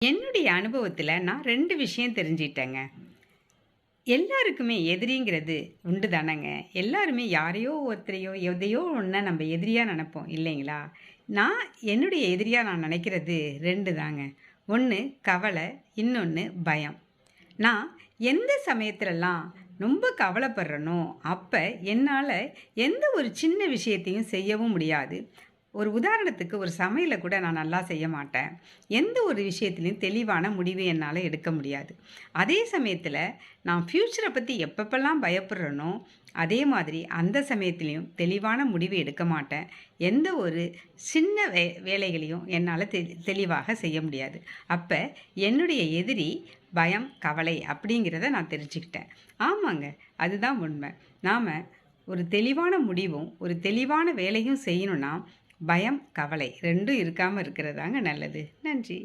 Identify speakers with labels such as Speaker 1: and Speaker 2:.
Speaker 1: என்னுடைய அனுபவத்தில் நான் 2 விஷயம் தெரிஞ்சிட்டேங்க. எல்லாருக்குமே எதிரிங்கிறது உண்டு தானங்க. எல்லாருமே யாரையோ ஒருத்தரையோ, எதையோ ஒண்ண நம்ம எதிரியா நெனைப்போம் இல்லைங்களா? நான் என்னுடைய எதிரியா நான் நெனைக்கிறது 2 தாங்க. ஒண்ணு கவலை, இன்னொன்னு பயம். நான் எந்த சமயத்துலலாம் ரொம்ப கவலைப்படுறேனோ, அப்ப என்னால எந்த ஒரு சின்ன விஷயத்தையும் செய்யவும் முடியாது. ஒரு உதாரணத்துக்கு ஒரு சமையல கூட நான் நல்லா செய்ய மாட்டேன். எந்த ஒரு விஷயத்திலயும் தெளிவான முடிவு என்னால எடுக்க முடியாது. அதே சமயத்தில நான் ஃப்யூச்சர பத்தி எப்பப்பலாம் பயப்படுறேனோ, அதே மாதிரி அந்த சமயத்திலயும் தெளிவான முடிவு எடுக்க மாட்டேன். எந்த ஒரு சின்ன வேலைகளையும் என்னால தெளிவாக செய்ய முடியாது. அப்ப என்னுடைய எதிரி பயம், கவலை அப்படிங்கிறத நான் தெரிஞ்சுக்கிட்டேன். ஆமாங்க. அதுதான் உண்மை. நாம ஒரு தெளிவான முடிவும், ஒரு தெளிவான வேலையும் செய்யணும்னா, பயம், கவலை 2ம் இருக்காம இருக்கிறது தாங்க நல்லது. நன்றி.